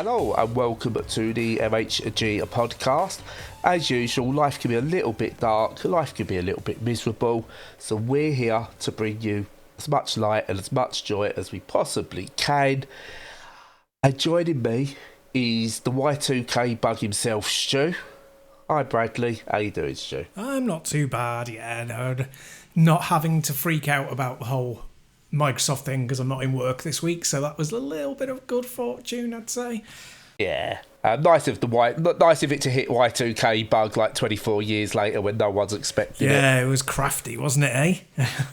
Hello and welcome to the MHG podcast. As usual, life can be a little bit dark, life can be a little bit miserable, so we're here to bring you as much light and as much joy as we possibly can. And joining me is the Y2K bug himself, Stu. Hi Bradley, how you doing, Stu? I'm not too bad, not having to freak out about the whole Microsoft thing because I'm not in work this week, so that was a little bit of good fortune, I'd say. Yeah, nice of it to hit Y2K bug like 24 years later when no one's expecting it. Yeah, it was crafty, wasn't it?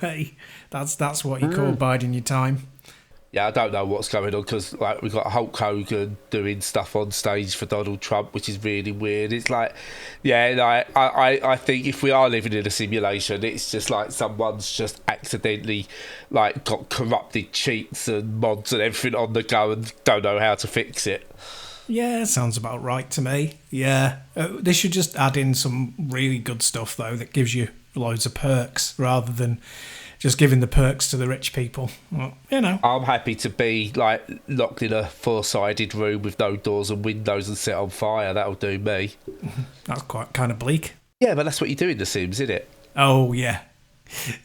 Hey, that's what you call biding your time. Yeah, I don't know what's going on because like we've got Hulk Hogan doing stuff on stage for Donald Trump, which is really weird. It's like, I think if we are living in a simulation, it's just like someone's just accidentally like got corrupted cheats and mods and everything on the go and don't know how to fix it. Yeah, sounds about right to me. Yeah, they should just add in some really good stuff though that gives you loads of perks rather than just giving the perks to the rich people. Well, I'm happy to be like locked in a four-sided room with no doors and windows and set on fire. That'll do me. That's quite kind of bleak. Yeah, but that's what you do in The Sims, isn't it? Oh yeah,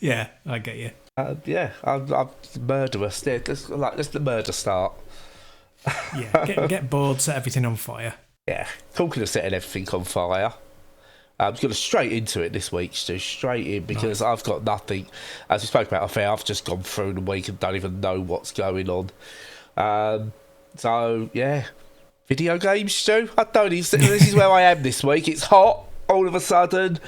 yeah, I get you. I'm murderous. Yeah, let's the murder start. Yeah, get bored, set everything on fire. Yeah, talking of setting everything on fire. I'm going to straight into it this week, Stu. Straight in, because I've got nothing. As we spoke about off air, I've just gone through the week and don't even know what's going on. So, yeah. Video games, Stu? I don't even... This is where I am this week. It's hot all of a sudden.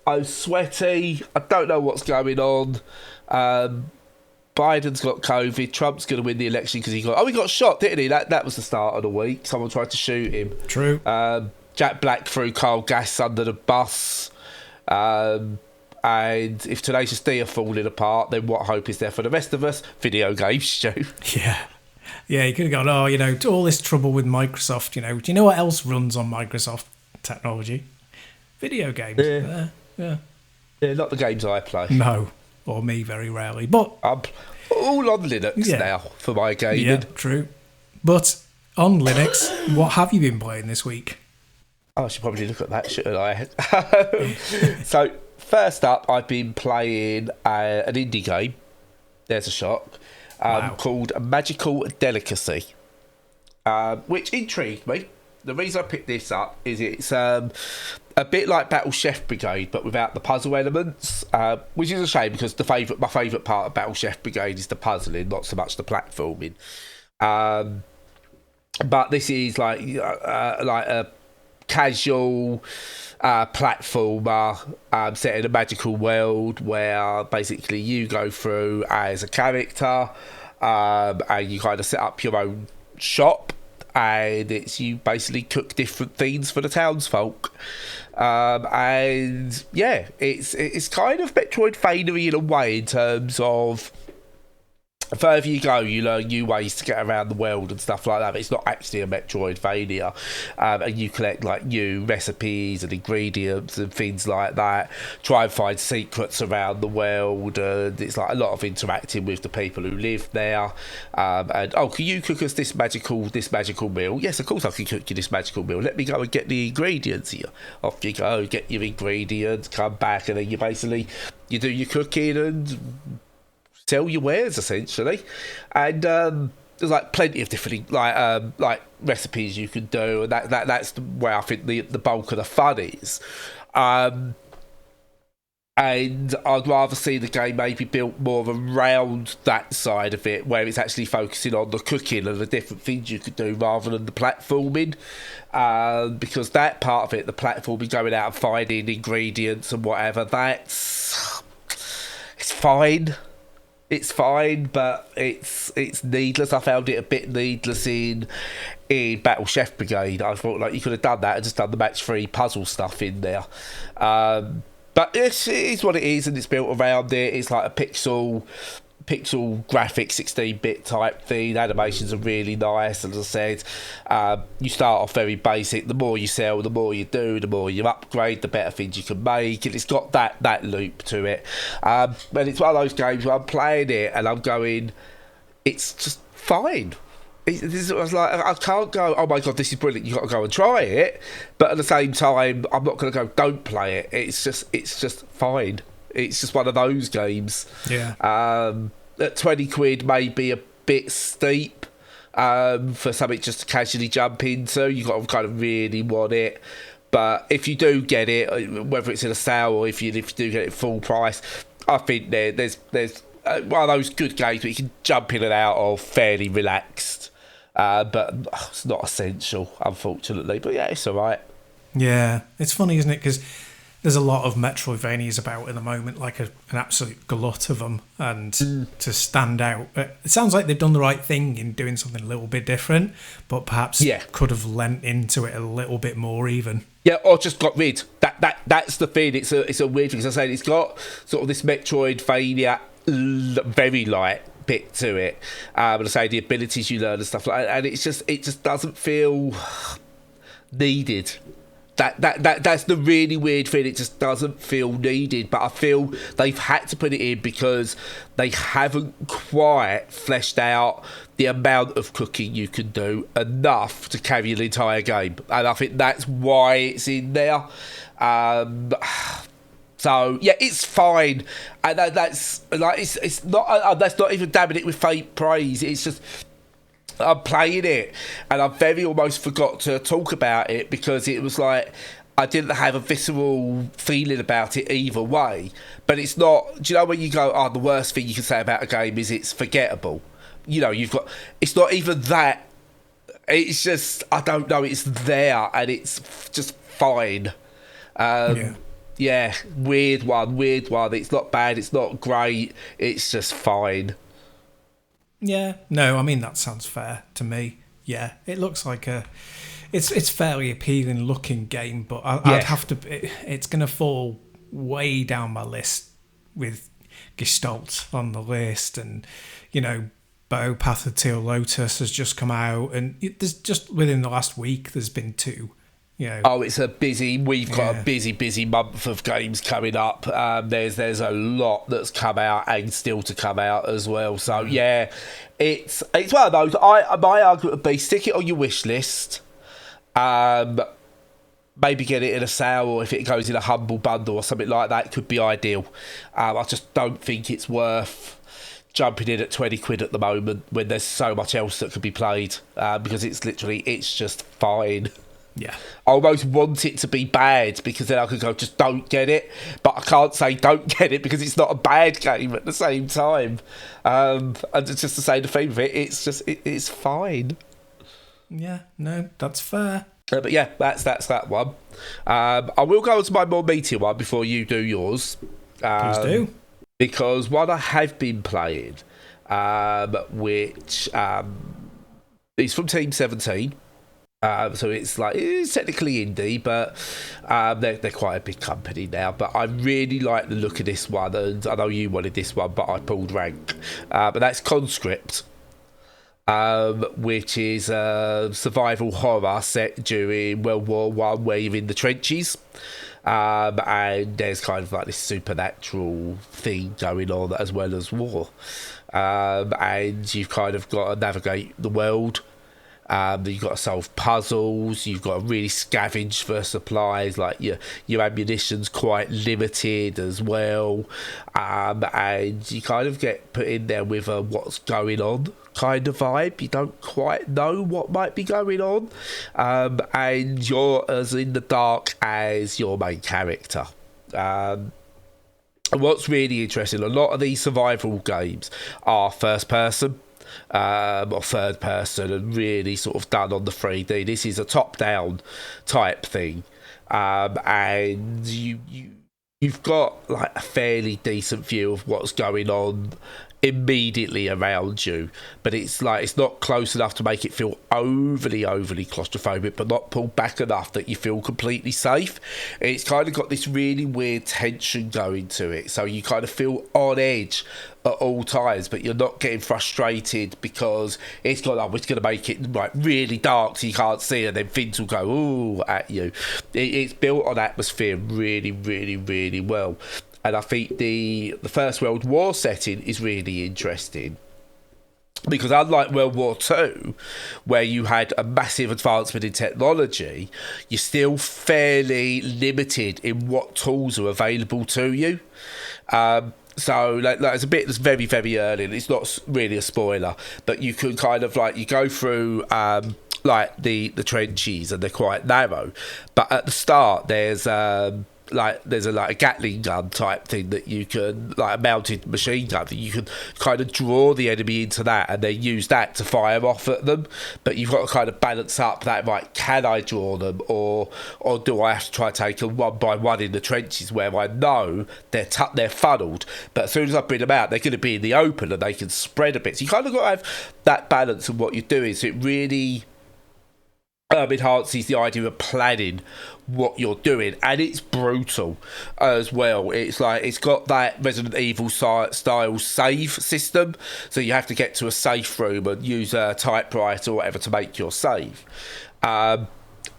I'm sweaty. I don't know what's going on. Biden's got COVID. Trump's going to win the election because he got shot, didn't he? That was the start of the week. Someone tried to shoot him. True. Jack Black threw Carl Gass under the bus. And if Tenacious D are falling apart, then what hope is there for the rest of us? Video games, Stu. Yeah. Yeah, you could have gone, all this trouble with Microsoft, do you know what else runs on Microsoft technology? Video games. Yeah, not the games I play. No, or me very rarely. But I'm all on Linux now for my gaming. Yeah, true. But on Linux, what have you been playing this week? I should probably look at that, shouldn't I? So, first up, I've been playing an indie game. There's a shock. Called Magical Delicacy, which intrigued me. The reason I picked this up is it's a bit like Battle Chef Brigade, but without the puzzle elements, which is a shame because my favourite part of Battle Chef Brigade is the puzzling, not so much the platforming. But this is like a casual platformer set in a magical world where basically you go through as a character and you kind of set up your own shop and it's you basically cook different things for the townsfolk. And yeah, it's kind of Metroidvania in a way in terms of the further you go, you learn new ways to get around the world and stuff like that, but it's not actually a Metroidvania. And you collect like new recipes and ingredients and things like that, try and find secrets around the world, and it's like a lot of interacting with the people who live there. And can you cook us this magical meal? Yes, of course I can cook you this magical meal. Let me go and get the ingredients here. Off you go, get your ingredients, come back, and then you do your cooking and sell your wares essentially. And there's like plenty of different like recipes you can do, and that's where I think the bulk of the fun is. And I'd rather see the game maybe built more around that side of it, where it's actually focusing on the cooking and the different things you could do rather than the platforming, because that part of it, the platforming, going out and finding ingredients and whatever, it's fine. It's fine, but it's needless. I found it a bit needless in Battle Chef Brigade. I thought like you could have done that and just done the match 3 puzzle stuff in there. But it is what it is, and it's built around it. It's like a pixel graphic 16-bit type thing. Animations are really nice. As I said, you start off very basic. The more you sell, the more you do, the more you upgrade, the better things you can make, and it's got that loop to it. But it's one of those games where I'm playing it and I'm going, it's just fine. I was like, I can't go, oh my god, this is brilliant, you've got to go and try it. But at the same time, I'm not going to go, don't play it. It's just fine. It's just one of those games. Yeah. At 20 quid may be a bit steep for something just to casually jump into. You've got to kind of really want it. But if you do get it, whether it's in a sale or if you do get it full price, I think there's one of those good games where you can jump in and out of fairly relaxed. But it's not essential, unfortunately. But yeah, it's all right. Yeah, it's funny, isn't it? Because there's a lot of Metroidvanias about at the moment, like an absolute glut of them. And to stand out, it sounds like they've done the right thing in doing something a little bit different, but perhaps could have lent into it a little bit more even. Yeah, or just got rid. That's the thing. It's a weird thing. As I say, it's got sort of this Metroidvania very light bit to it. And I say the abilities you learn and stuff like that, and it just doesn't feel needed. That's the really weird thing. It just doesn't feel needed. But I feel they've had to put it in because they haven't quite fleshed out the amount of cooking you can do enough to carry an entire game, and I think that's why it's in there. So yeah, it's fine, and that's like it's not. That's not even dabbing it with fake praise. It's just I'm playing it, and I very almost forgot to talk about it because it was like I didn't have a visceral feeling about it either way. But it's not. Do you know when you go, oh, the worst thing you can say about a game is it's forgettable? You know, you've got. It's not even that. It's just I don't know. It's there, and it's just fine. Yeah, weird one. It's not bad, it's not great, it's just fine. Yeah, no, I mean, that sounds fair to me. Yeah, it looks like it's fairly appealing looking game, but I'd have to, it's going to fall way down my list with Gestalt on the list, and, you know, Path of Teal Lotus has just come out, and there's just within the last week, there's been 2. You know. Oh, it's we've got a busy month of games coming up. There's a lot that's come out and still to come out as well. So yeah, it's one of those. My argument would be stick it on your wish list. Maybe get it in a sale, or if it goes in a humble bundle or something like that, could be ideal. I just don't think it's worth jumping in at 20 quid at the moment when there's so much else that could be played, because it's just fine. Yeah, I almost want it to be bad because then I could go, just don't get it. But I can't say don't get it because it's not a bad game at the same time. And it's just to say the thing of it, it's fine. Yeah, no, that's fair. But yeah, that's that one. I will go on to my more meaty one before you do yours. Please do. Because what I have been playing, which is from Team 17. So it's technically indie, but they're quite a big company now. But I really like the look of this one, and I know you wanted this one, but I pulled rank. But that's Conscript, which is a survival horror set during World War One, where you're in the trenches. And there's kind of like this supernatural thing going on as well as war. And you've kind of got to navigate the world. You've got to solve puzzles, you've got to really scavenge for supplies, like your ammunition's quite limited as well, and you kind of get put in there with a what's going on kind of vibe. You don't quite know what might be going on, and you're as in the dark as your main character. And what's really interesting, a lot of these survival games are first person, or third person, and really sort of done on the 3D. This is a top-down type thing, and you've got like a fairly decent view of what's going on immediately around you, but it's not close enough to make it feel overly claustrophobic, but not pulled back enough that you feel completely safe. It's kind of got this really weird tension going to it, so you kind of feel on edge at all times, but you're not getting frustrated because it's going to make it like really dark so you can't see, and then things will go ooh at you. It's built on atmosphere really well. And I think the First World War setting is really interesting. Because unlike World War II, where you had a massive advancement in technology, you're still fairly limited in what tools are available to you. So like it's a bit that's very, very early, and it's not really a spoiler, but you can kind of like, you go through like the trenches, and they're quite narrow, but at the start there's a Gatling gun type thing that you can, like a mounted machine gun, that you can kind of draw the enemy into that and then use that to fire off at them. But you've got to kind of balance up that, right, can I draw them, or do I have to try to take them one by one in the trenches where I know they're funneled, but as soon as I bring them out, they're going to be in the open and they can spread a bit. So you kind of got to have that balance of what you're doing. So it really enhances the idea of planning what you're doing, and it's brutal as well. It's like, it's got that Resident Evil style save system, so you have to get to a safe room and use a typewriter or whatever to make your save.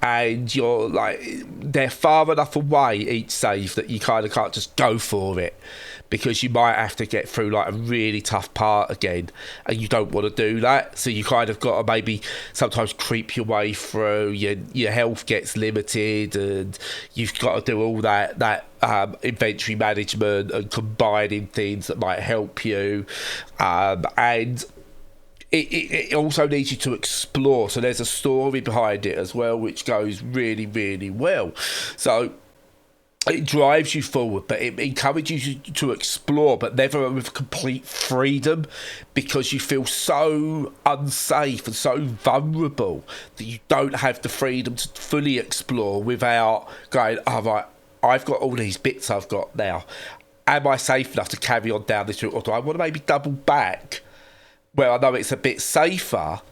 And you're like, they're far enough away each save that you kind of can't just go for it, because you might have to get through like a really tough part again, and you don't want to do that. So you kind of got to maybe sometimes creep your way through. Your health gets limited, and you've got to do all that inventory management and combining things that might help you, and it also needs you to explore. So there's a story behind it as well, which goes really, really well. So it drives you forward, but it encourages you to explore, but never with complete freedom, because you feel so unsafe and so vulnerable that you don't have the freedom to fully explore without going, oh, right, I've got all these bits I've got now. Am I safe enough to carry on down this route, or do I want to maybe double back where I know it's a bit safer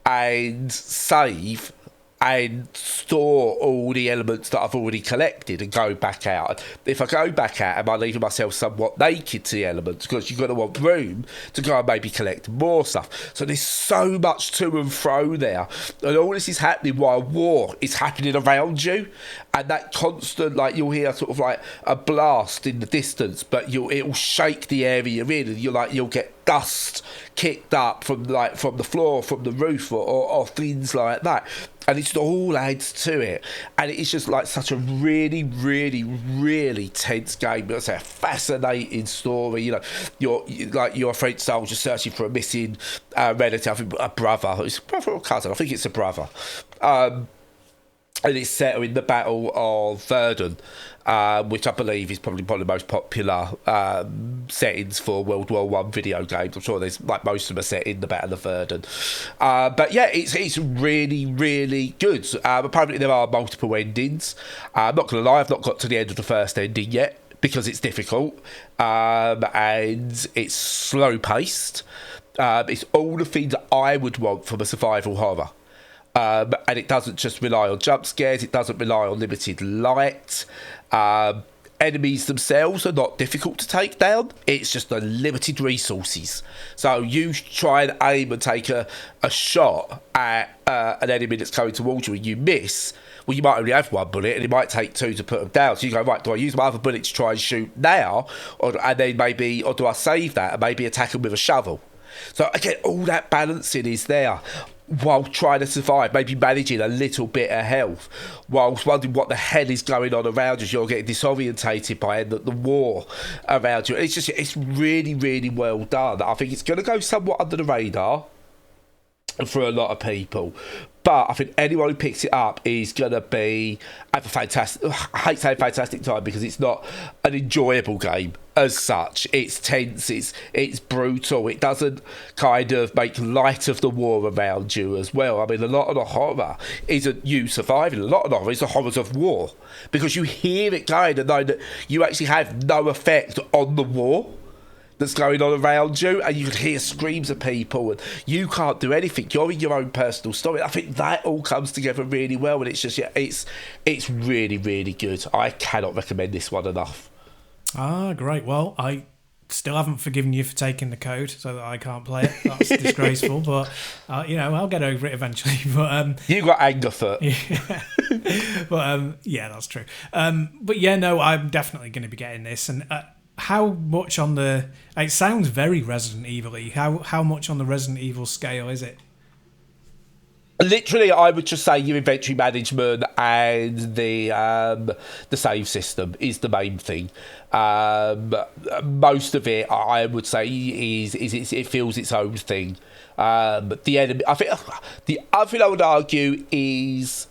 and save and store all the elements that I've already collected and go back out? If I go back out, am I leaving myself somewhat naked to the elements? Because you're going to want room to go and maybe collect more stuff. So there's so much to and fro there. And all this is happening while war is happening around you. And that constant, like, you'll hear sort of like a blast in the distance, but it'll shake the area you're in, and you'll get dust kicked up from the floor, from the roof, or things like that. And it all adds to it, and it's just like such a really, really, really tense game. It's a fascinating story. Your French soldier searching for a missing relative, a brother. It's a brother or cousin? I think it's a brother. And it's set in the Battle of Verdun, which I believe is probably one of the most popular settings for World War One video games. I'm sure there's, like, most of them are set in the Battle of Verdun. But yeah, it's really, really good. Apparently there are multiple endings. I'm not going to lie, I've not got to the end of the first ending yet, because it's difficult, and it's slow paced. It's all the things that I would want from a survival horror. And it doesn't just rely on jump scares, it doesn't rely on limited light. Enemies themselves are not difficult to take down, it's just the limited resources. So you try and aim and take a shot at an enemy that's coming towards you, and you miss. Well, you might only have one bullet, and it might take two to put them down. So you go, right, do I use my other bullet to try and shoot now, or do I save that and maybe attack them with a shovel? So again, all that balancing is there, while trying to survive, maybe managing a little bit of health, whilst wondering what the hell is going on around you as you're getting disorientated by the war around you. It's really, really well done. I think it's going to go somewhat under the radar for a lot of people, but I think anyone who picks it up is going to have a fantastic, I hate saying fantastic time, because it's not an enjoyable game as such. It's tense, it's brutal, it doesn't kind of make light of the war around you as well. I mean, a lot of the horror isn't you surviving, a lot of the horror is the horrors of war, because you hear it going and know that you actually have no effect on the war that's going on around you, and you can hear screams of people, and you can't do anything. You're in your own personal story. I think that all comes together really well, and it's just, yeah, it's really, really good. I cannot recommend this one enough. Ah, great. Well, I still haven't forgiven you for taking the code, so that I can't play it. That's disgraceful, but I'll get over it eventually. But you got anger foot. Yeah. But yeah, that's true. But yeah, no, I'm definitely going to be getting this, and how much on the... It sounds very Resident Evil-y. How much on the Resident Evil scale is it? Literally, I would just say your inventory management and the save system is the main thing. Most of it, I would say, is it feels its own thing. The enemy, I think, the other thing I would argue is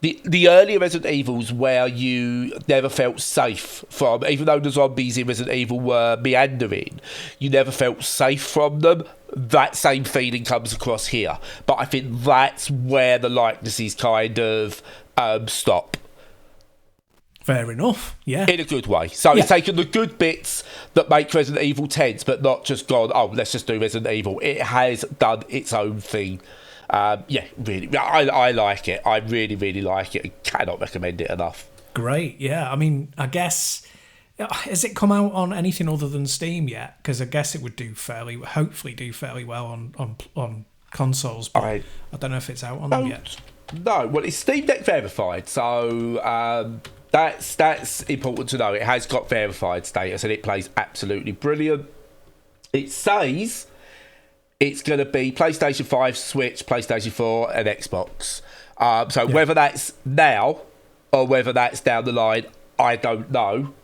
the earlier Resident Evils where you never felt safe from, even though the zombies in Resident Evil were meandering, you never felt safe from them. That same feeling comes across here, but I think that's where the likenesses kind of stop. Fair enough, yeah. In a good way. So it's taken the good bits that make Resident Evil tense, but not just gone, oh, let's just do Resident Evil. It has done its own thing. Really, I like it. I really, really like it. I cannot recommend it enough. Great, yeah. I mean, I guess... Has it come out on anything other than Steam yet? Because I guess it would hopefully do fairly well on consoles. But I don't know if it's out on them yet. No, well, it's Steam Deck verified, so that's important to know. It has got verified status, and it plays absolutely brilliant. It says it's going to be PlayStation 5, Switch, PlayStation 4, and Xbox. Whether that's now or whether that's down the line, I don't know.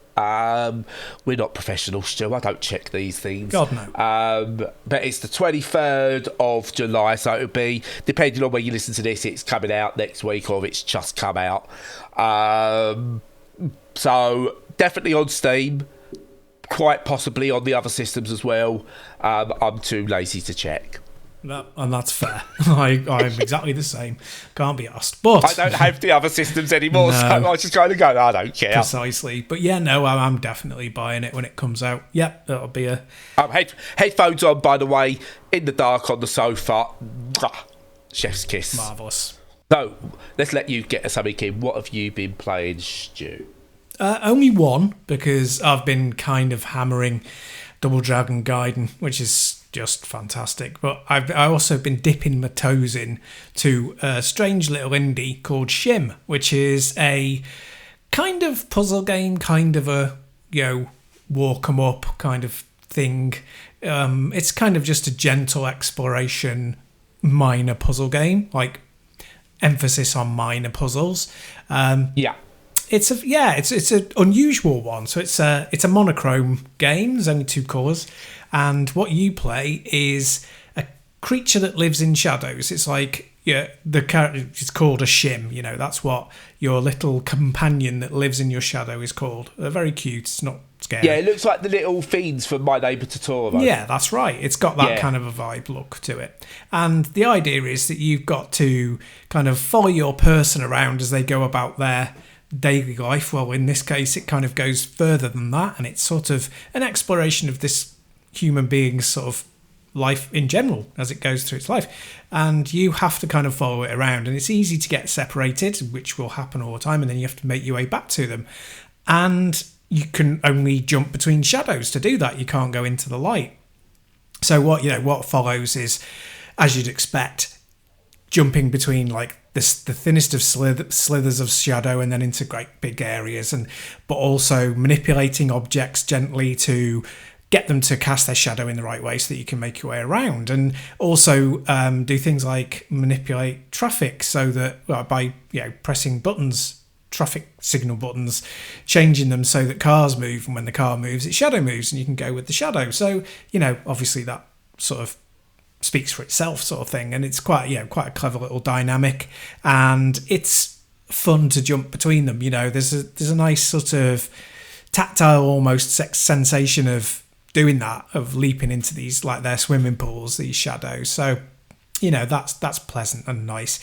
We're not professionals, Stu. I don't check these things. God, no. But it's the 23rd of July, so it'll be, depending on when you listen to this, it's coming out next week or it's just come out. So definitely on Steam, quite possibly on the other systems as well. I'm too lazy to check. And that's fair. I'm exactly the same. Can't be asked. But I don't have the other systems anymore, so I just kind of go, I don't care. Precisely. But yeah, no, I'm definitely buying it when it comes out. Yep, that'll be a... headphones on, by the way, in the dark on the sofa. Chef's kiss. Marvellous. So, let's let you get something in. What have you been playing, Stu? Only one, because I've been kind of hammering Double Dragon Gaiden, which is just fantastic. But I've also been dipping my toes in to a strange little indie called Schim, which is a kind of puzzle game, kind of a, walk 'em up kind of thing. It's kind of just a gentle exploration minor puzzle game, like emphasis on minor puzzles. It's an unusual one. So it's a monochrome game. There's only 2 colours, and what you play is a creature that lives in shadows. It's like the character is called a Schim. That's what your little companion that lives in your shadow is called. They're very cute. It's not scary. Yeah, it looks like the little fiends from My Neighbor Totoro. Yeah, that's right. It's got that kind of a vibe look to it. And the idea is that you've got to kind of follow your person around as they go about their daily life. Well, in this case, it kind of goes further than that, and it's sort of an exploration of this human being's sort of life in general as it goes through its life, and you have to kind of follow it around, and it's easy to get separated, which will happen all the time, and then you have to make your way back to them, and you can only jump between shadows to do that. You can't go into the light. So what follows is, as you'd expect, jumping between like the thinnest of slithers of shadow and then into great big areas, but also manipulating objects gently to get them to cast their shadow in the right way so that you can make your way around, and also do things like manipulate traffic so that by pressing buttons, traffic signal buttons, changing them so that cars move, and when the car moves, its shadow moves, and you can go with the shadow. So obviously that sort of speaks for itself, sort of thing, and it's quite a clever little dynamic, and it's fun to jump between them. There's a nice sort of tactile almost sensation of doing that, of leaping into these, like their swimming pools, these shadows. So that's pleasant and nice.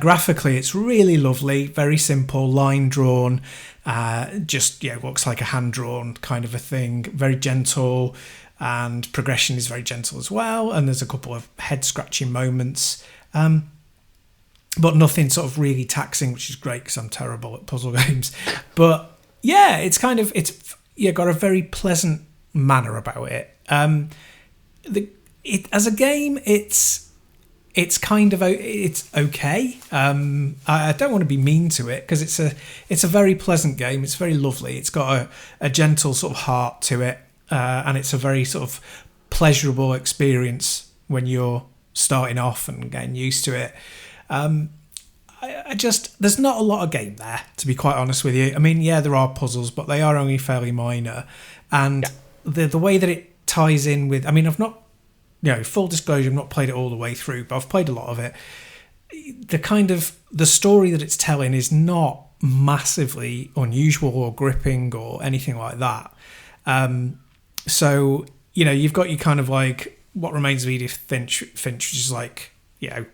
Graphically, it's really lovely, very simple, line drawn, just looks like a hand drawn kind of a thing, very gentle, and progression is very gentle as well, and there's a couple of head scratching moments, but nothing sort of really taxing, which is great because I'm terrible at puzzle games. But yeah, it's got a very pleasant manner about it. As a game, it's it's kind of it's okay. I don't want to be mean to it because it's a very pleasant game. It's very lovely. It's got a gentle sort of heart to it, and it's a very sort of pleasurable experience when you're starting off and getting used to it. I just there's not a lot of game there, to be quite honest with you. I mean, yeah, there are puzzles, but they are only fairly minor, and the way that it ties in with, I mean, I've not, full disclosure, I've not played it all the way through, but I've played a lot of it. The story that it's telling is not massively unusual or gripping or anything like that. So, you've got your kind of like What Remains of Edith Finch, which is like,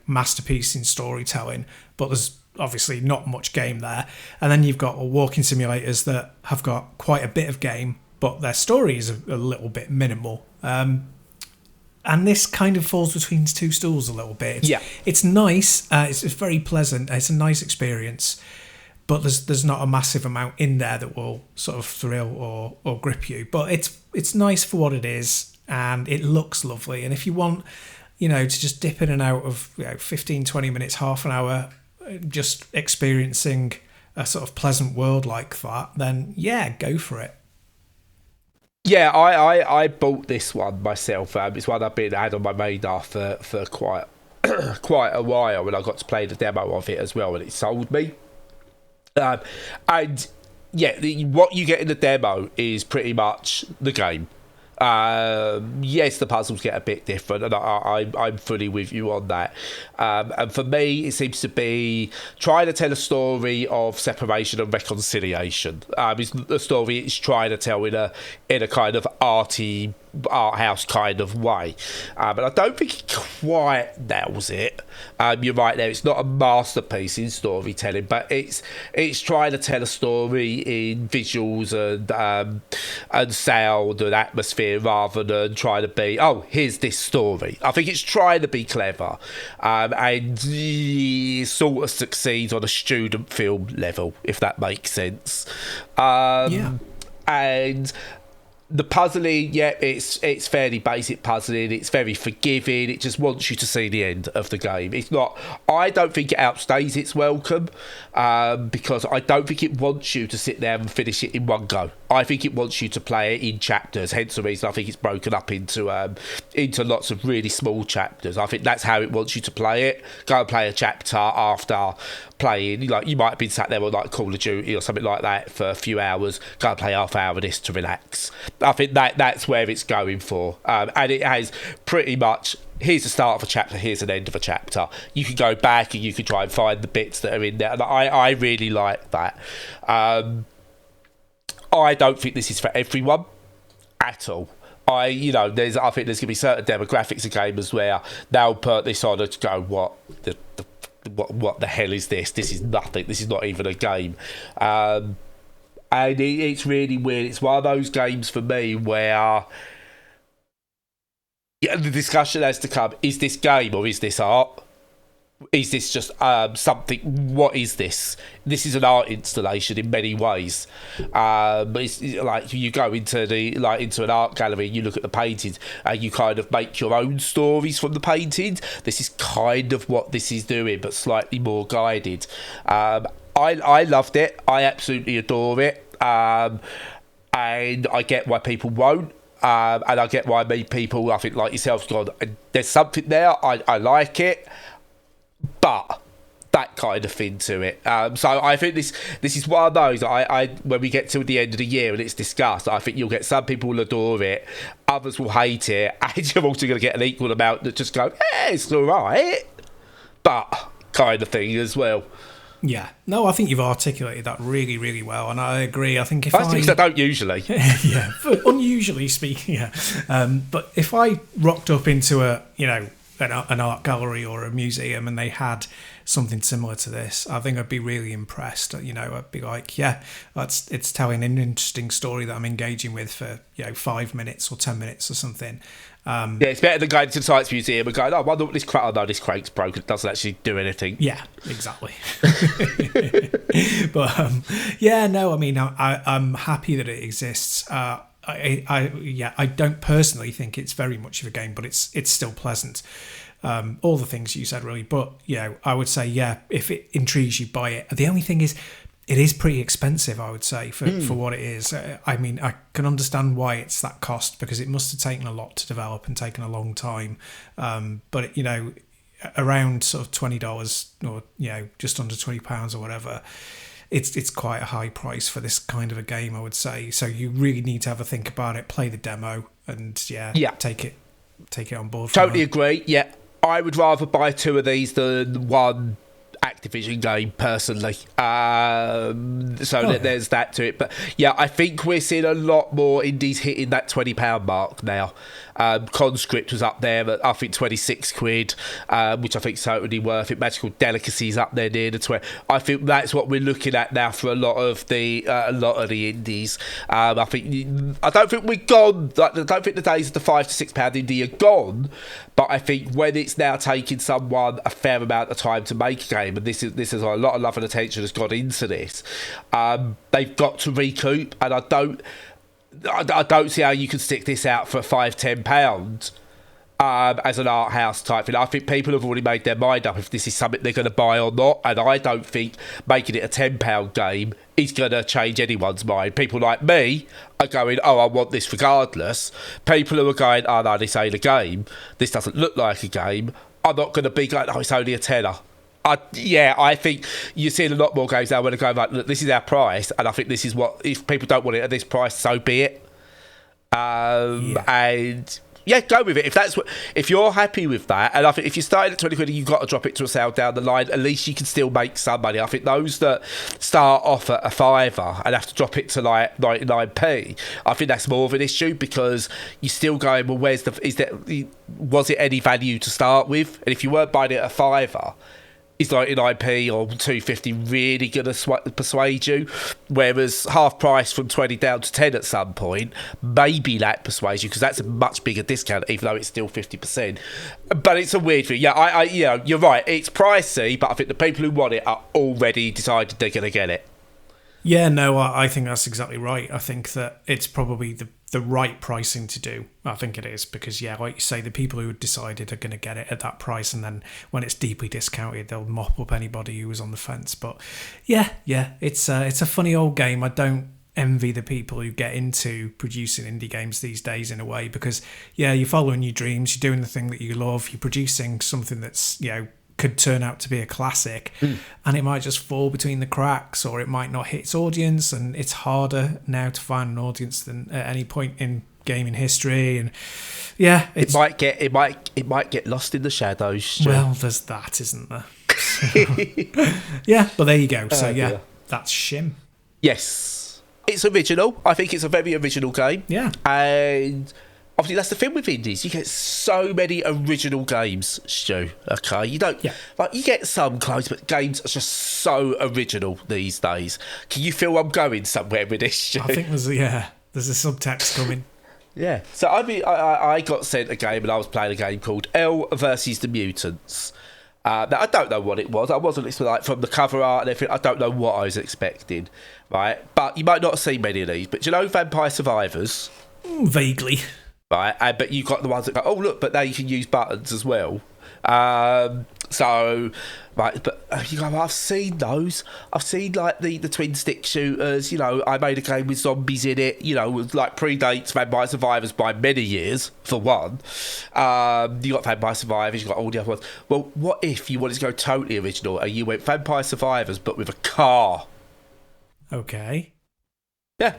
masterpiece in storytelling, but there's obviously not much game there. And then you've got walking simulators that have got quite a bit of game, but their story is a little bit minimal. And this kind of falls between two stools a little bit. It's nice. It's very pleasant. It's a nice experience, but there's not a massive amount in there that will sort of thrill or grip you. But it's nice for what it is, and it looks lovely. And if you want, to just dip in and out of 15, 20 minutes, half an hour, just experiencing a sort of pleasant world like that, then go for it. Yeah, I bought this one myself. It's one I've had on my radar for quite quite a while, and I got to play the demo of it as well, and it sold me. And what you get in the demo is pretty much the game. Yes, the puzzles get a bit different, and I'm fully with you on that. And for me, it seems to be trying to tell a story of separation and reconciliation. It's the story it's trying to tell in a kind of arty art house kind of way, but I don't think it quite nails it. You're right there, it's not a masterpiece in storytelling, but it's trying to tell a story in visuals and sound and atmosphere rather than trying to be, here's this story. I think it's trying to be clever, and sort of succeeds on a student film level, if that makes sense. And the puzzling, it's fairly basic puzzling. It's very forgiving. It just wants you to see the end of the game. It's not. I don't think it outstays its welcome, because I don't think it wants you to sit there and finish it in one go. I think it wants you to play it in chapters. Hence the reason I think it's broken up into lots of really small chapters. I think that's how it wants you to play it. Go and play a chapter after playing, like you might have been sat there on like Call of Duty or something like that for a few hours. Go and play half hour of this to relax. I think that's where it's going for, and it has pretty much, here's the start of a chapter, here's an end of a chapter. You can go back and you can try and find the bits that are in there, and I really like that. I don't think this is for everyone at all. I think there's going to be certain demographics of gamers where they'll put this on and go, what the hell is this? This is nothing. This is not even a game. And it's really weird. It's one of those games for me where the discussion has to come, is this game or is this art? Is this just something? What is this? This is an art installation in many ways. It's like you go into an art gallery, and you look at the paintings, and you kind of make your own stories from the paintings. This is kind of what this is doing, but slightly more guided. I loved it. I absolutely adore it, and I get why people won't. And I get why many people, I think, like yourself, gone, there's something there. I like it. But that kind of thing to it. So I think this is one of those. I when we get to the end of the year and it's discussed, I think you'll get some people will adore it, others will hate it, and you're also going to get an equal amount that just go, it's all right, but kind of thing as well. Yeah, no, I think you've articulated that really, really well, and I agree. I think if I don't usually, yeah, unusually speaking, yeah. But if I rocked up into an art gallery or a museum and they had something similar to this, I think I'd be really impressed. I'd be like, it's telling an interesting story that I'm engaging with for 5 minutes or 10 minutes or something. It's better than going to the Science Museum and going, I wonder what this this crank's broken. It doesn't actually do anything. Yeah, exactly. But I'm happy that it exists. I don't personally think it's very much of a game, but it's still pleasant. all the things you said, really. But, I would say, if it intrigues you, buy it. The only thing is, it is pretty expensive, I would say, for what it is. I mean, I can understand why it's that cost, because it must have taken a lot to develop and taken a long time. But, around sort of $20 or, just under £20 or whatever, it's quite a high price for this kind of a game, I would say. So you really need to have a think about it, play the demo, and, take it on board. Totally agree, yeah. I would rather buy 2 of these than one Activision game, personally. There's that to it. But I think we're seeing a lot more indies hitting that £20 mark now. Conscript was up there at, I think, 26 quid, which I think is totally worth it. Magical Delicacy's up there near the 20. I think that's what we're looking at now for a lot of the indies. I don't think we're gone. I don't think the days of the £5 to £6 indie are gone. But I think when it's now taking someone a fair amount of time to make a game, and this is a lot of love and attention has gone into this, they've got to recoup, and I don't see how you can stick this out for £5-10 as an art house type thing. I think people have already made their mind up if this is something they're going to buy or not, and I don't think making it a £10 game is going to change anyone's mind. People like me are going, I want this regardless. People who are going, no, this ain't a game, this doesn't look like a game, I'm not going to be going, it's only a tenner. I think you're seeing a lot more games now where they're going like, look, this is our price, and I think this is what, if people don't want it at this price, so be it. And go with it if you're happy with that. And I think if you're starting at 20 quid, you've got to drop it to a sale down the line. At least you can still make some money. I think those that start off at a fiver and have to drop it to like 99p, I think that's more of an issue, because you're still going, well, was it any value to start with? And if you weren't buying it at a fiver, is 99p or 250 really going to persuade you? Whereas half price from 20 down to 10 at some point, maybe that persuades you, because that's a much bigger discount, even though it's still 50%. But it's a weird thing. You're right. It's pricey, but I think the people who want it are already decided they're going to get it. Yeah, no, I think that's exactly right. I think that it's probably the right pricing to do. I think it is, because, like you say, the people who decided are going to get it at that price, and then when it's deeply discounted, they'll mop up anybody who was on the fence. But it's a funny old game. I don't envy the people who get into producing indie games these days, in a way, because, you're following your dreams, you're doing the thing that you love, you're producing something that's, could turn out to be a classic, and it might just fall between the cracks, or it might not hit its audience, and it's harder now to find an audience than at any point in gaming history. And it might get lost in the shadows, Stu. Well, there's that, isn't there? But there you go. So that's Schim. Yes, it's original. I think it's a very original game. And obviously, that's the thing with indies. You get so many original games, Stu. Okay, you don't you get some close, but games are just so original these days. Can you feel I'm going somewhere with this, Stu? I think there's a subtext coming. Yeah. So I got sent a game, and I was playing a game called Earl versus the Mutants. Now, I don't know what it was. I wasn't from the cover art and everything. I don't know what I was expecting, right? But you might not have seen many of these. But do you know Vampire Survivors? Vaguely. Right, but you've got the ones that go, look, but now you can use buttons as well. You go, I've seen those. I've seen like the twin stick shooters. I made a game with zombies in it. Like predates Vampire Survivors by many years, for one. You got Vampire Survivors. You got all the other ones. Well, what if you wanted to go totally original and you went Vampire Survivors but with a car? Okay. Yeah.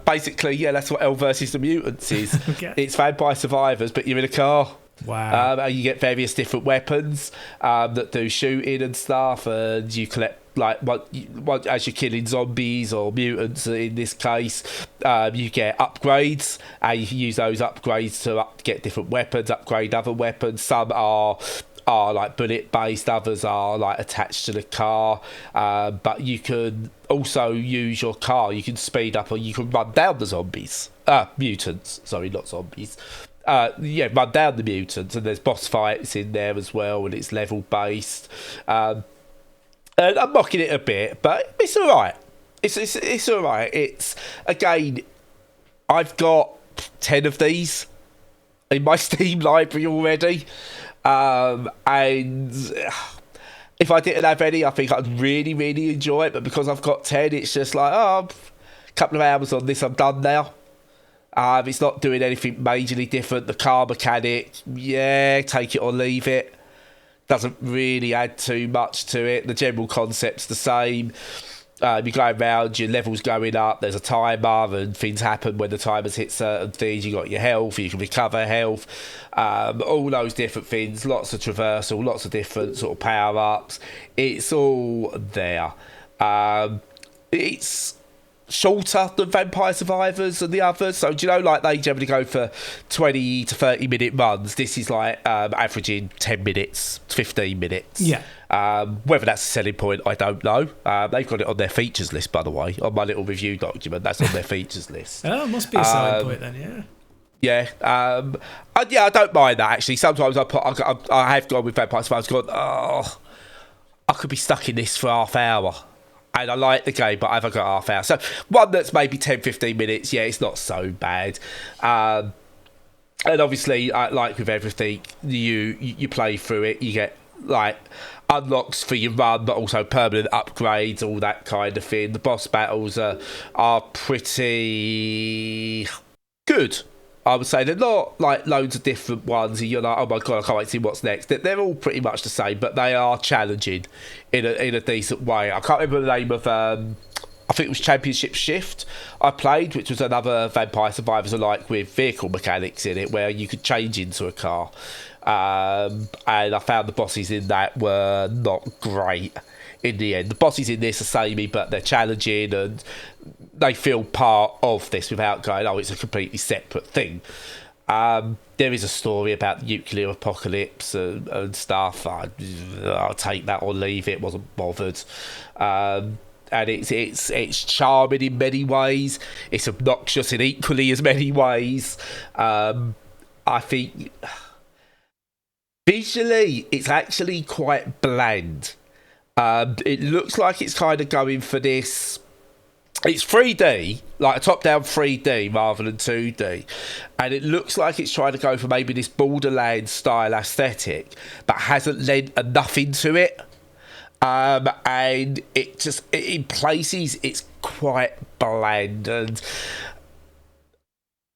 Basically, that's what Earl versus the Mutants is. Okay. It's Vampire Survivors, but you're in a car. Wow. And you get various different weapons that do shooting and stuff, and you collect, as you're killing zombies or mutants in this case, you get upgrades, and you can use those upgrades to get different weapons, upgrade other weapons. Some are like bullet based, others are like attached to the car, but you can also use your car, you can speed up or you can run down the mutants, sorry, not zombies. Run down the mutants, and there's boss fights in there as well, and it's level based. And I'm mocking it a bit, but it's alright. It's alright. It's, again, I've got 10 of these in my Steam library already. And if I didn't have any, I think I'd really, really enjoy it. But because I've got 10, it's just like, a couple of hours on this, I'm done now. It's not doing anything majorly different. The car mechanic, take it or leave it. Doesn't really add too much to it. The general concept's the same. You're going around, your level's going up, there's a timer and things happen when the timers hit certain things. You got your health, you can recover health, all those different things, lots of traversal, lots of different sort of power-ups. It's all there. It's shorter than Vampire Survivors and the others, so do you know, like, they generally go for 20 to 30 minute runs. This is like averaging 10 minutes, 15 minutes. Whether that's a selling point, I don't know. They've got it on their features list, by the way, on my little review document. That's on their features list. Oh, must be a selling point then. I don't mind that, actually. Sometimes I have gone with Vampire Survivors, I could be stuck in this for half hour. And I like the game, but I've got half hour. So one that's maybe 10, 15 minutes, it's not so bad. And obviously, like with everything, you play through it, you get like unlocks for your run, but also permanent upgrades, all that kind of thing. The boss battles are pretty good, I would say. They're not like loads of different ones and you're like, oh my god, I can't wait to see what's next. They're all pretty much the same, but they are challenging in a decent way. I can't remember the name of I think it was Championship Shift I played, which was another Vampire Survivors alike with vehicle mechanics in it, where you could change into a car. And I found the bosses in that were not great in the end. The bosses in this are samey, but they're challenging and they feel part of this without going, it's a completely separate thing. There is a story about the nuclear apocalypse and stuff. I'll take that or leave it. Wasn't bothered. And it's charming in many ways. It's obnoxious in equally as many ways. I think visually it's actually quite bland. It looks like it's kind of going for this. It's 3D, like a top-down 3D rather than 2D. And it looks like it's trying to go for maybe this Borderlands style aesthetic, but hasn't lent enough into it. And in places, it's quite bland. And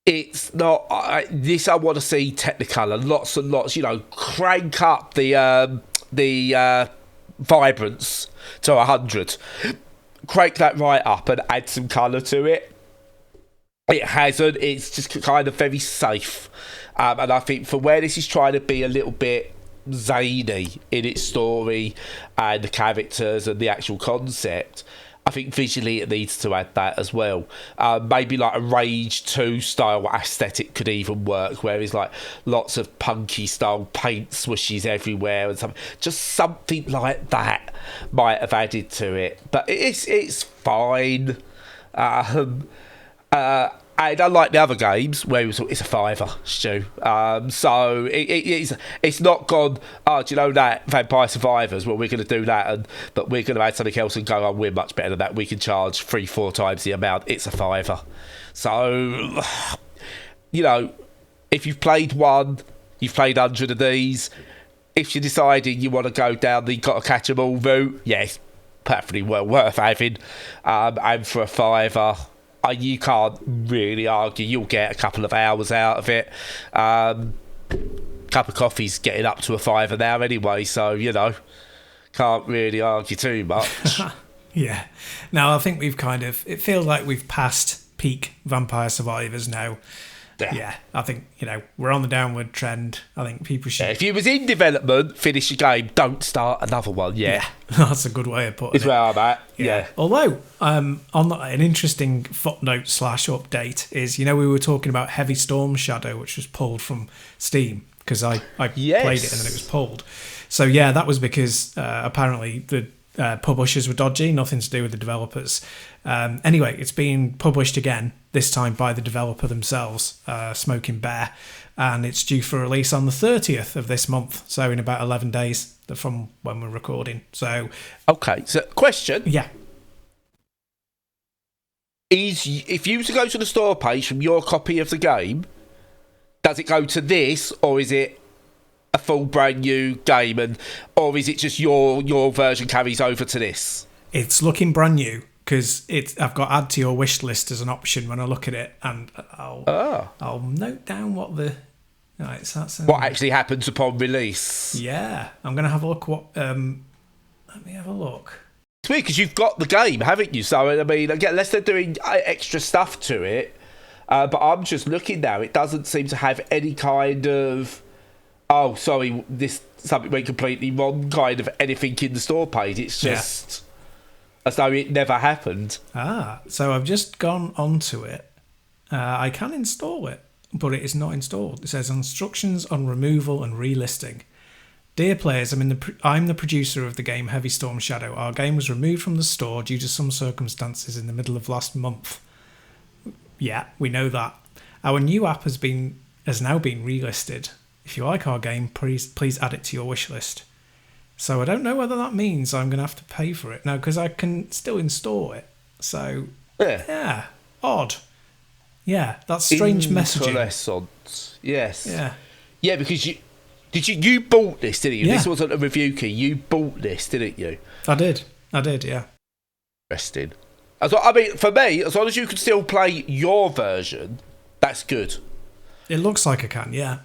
it's not... I want to see Technicolor, lots and lots, crank up the vibrance to 100. Crank that right up and add some colour to it. It hasn't. It's just kind of very safe. And I think for where this is trying to be a little bit zany in its story and the characters and the actual concept, I think visually it needs to add that as well. Maybe like a Rage 2 style aesthetic could even work, where it's like lots of punky style paint swooshes everywhere and something. Just something like that might have added to it. But it's fine. And unlike the other games, where it's a £5, Stu. So it's not gone, do you know that, Vampire Survivors, well, we're going to do that, but we're going to add something else and go, we're much better than that. We can charge 3-4 times the amount. It's a £5. So, if you've played one, you've played 100 of these, if you're deciding you want to go down the got to catch 'em all route, yes, perfectly well worth having. And for a £5, you can't really argue. You'll get a couple of hours out of it. Cup of coffee's getting up to a £5 now anyway, so can't really argue too much. Yeah. Now I think we've it feels like we've passed peak Vampire Survivors now. Yeah, I think we're on the downward trend. I think people should. If you was in development, finish your game. Don't start another one. Yeah, that's a good way of putting it. Is where I'm at. Yeah. Although, on an interesting footnote / update is, we were talking about Heavy Storm Shadow, which was pulled from Steam because I played it and then it was pulled. So that was because apparently the publishers were dodgy. Nothing to do with the developers. Anyway, it's being published again, this time by the developer themselves, Smoking Bear, and it's due for release on the 30th of this month, so in about 11 days from when we're recording. So, okay, so question. Yeah. If you were to go to the store page from your copy of the game, does it go to this, or is it a full brand new game, or is it just your version carries over to this? It's looking brand new because I've got add to your wish list as an option when I look at it, and I'll note down what the what actually happens upon release. Yeah, I'm gonna have a look. Let me have a look. It's weird because you've got the game, haven't you? So I mean, again, unless they're doing extra stuff to it, but I'm just looking now. It doesn't seem to have any kind of something went completely wrong kind of anything in the store page. It's just as though it never happened. So I've just gone onto it. I can install it, but it is not installed. It says instructions on removal and relisting. Dear players, I'm the producer of the game Heavy Storm Shadow. Our game was removed from the store due to some circumstances in the middle of last month. Yeah, we know that. Our new app has now been relisted. If you like our game, please add it to your wish list. So I don't know whether that means I'm going to have to pay for it. No, because I can still install it. So, yeah, odd. Yeah, that's strange messaging. Yes. Yeah. Yeah, because you bought this, didn't you? Yeah. This wasn't a review key. You bought this, didn't you? I did, yeah. Interesting. I mean, for me, as long as you can still play your version, that's good. It looks like I can, yeah.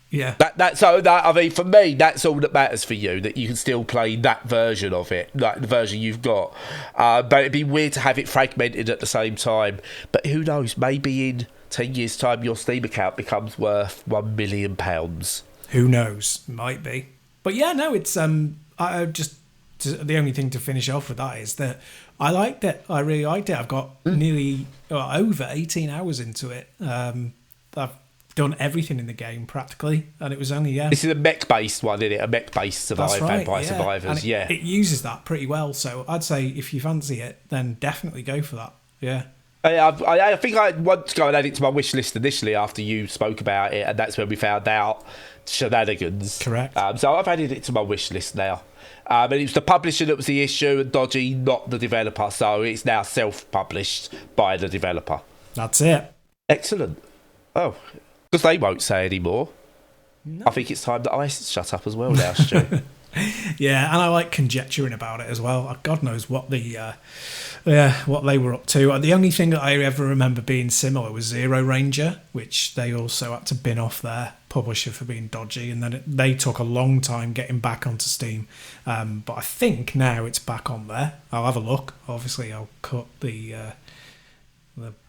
Yeah. I mean, for me, that's all that matters for you, that you can still play that version of it, like the version you've got. But it'd be weird to have it fragmented at the same time. But who knows? Maybe in 10 years' time, your Steam account becomes worth £1 million. Who knows? Might be. But yeah, no, it's the only thing to finish off with that is that I liked it. I really liked it. I've got nearly over 18 hours into it. I've done everything in the game practically, and it was only This is a mech-based one, isn't it? A mech-based Vampire Survivors. And it uses that pretty well. So I'd say if you fancy it, then definitely go for that. Yeah. I think I want to go and add it to my wish list initially after you spoke about it, and that's when we found out shenanigans. Correct. So I've added it to my wish list now. And it was the publisher that was the issue, and dodgy, not the developer. So it's now self-published by the developer. That's it. Excellent. Oh, because they won't say anymore. No. I think it's time that I shut up as well now, Stu. Yeah, and I like conjecturing about it as well. God knows what what they were up to. The only thing that I ever remember being similar was Zero Ranger, which they also had to bin off their publisher for being dodgy, and then they took a long time getting back onto Steam. But I think now it's back on there. I'll have a look. Obviously, I'll cut the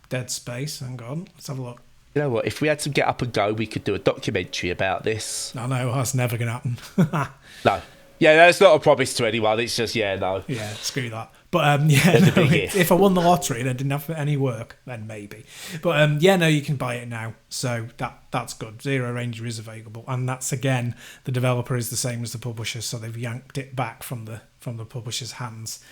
dead space. Hang on, let's have a look. You know what? If we had to get up and go, we could do a documentary about this. I know, that's never going to happen. No. Yeah, that's not a promise to anyone. It's just, no. Yeah, screw that. But, if I won the lottery and I didn't have any work, then maybe. But, you can buy it now. So that's good. Zero Ranger is available. And that's, again, the developer is the same as the publisher, so they've yanked it back from the publisher's hands.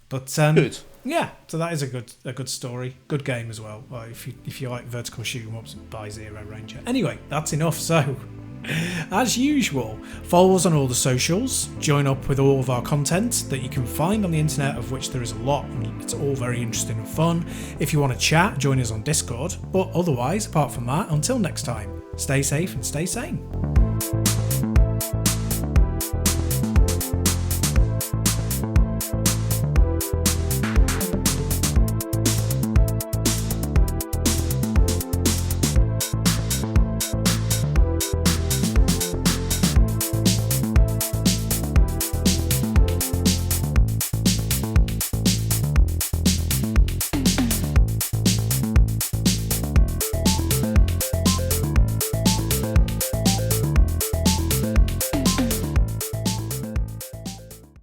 But good. Yeah, so that is a good story, good game as well. If you like vertical shoot 'em ups, buy Zero Ranger. Anyway, that's enough. So, as usual, follow us on all the socials. Join up with all of our content that you can find on the internet, of which there is a lot, and it's all very interesting and fun. If you want to chat, join us on Discord. But otherwise, apart from that, until next time, stay safe and stay sane.